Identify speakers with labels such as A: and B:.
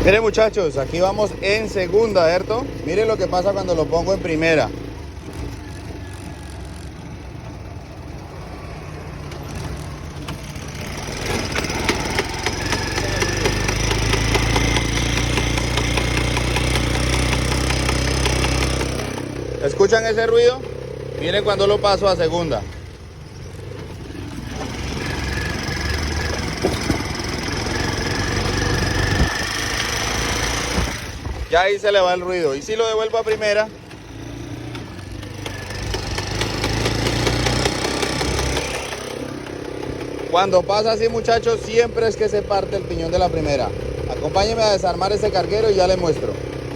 A: Miren muchachos, aquí vamos en segunda, ¿cierto? Miren lo que pasa cuando lo pongo en primera. ¿Escuchan ese ruido? Miren cuando lo paso a segunda. Ya ahí se le va el ruido. Y si lo devuelvo a primera, cuando pasa así muchachos, siempre es que se parte el piñón de la primera. Acompáñenme a desarmar este carguero y ya les muestro.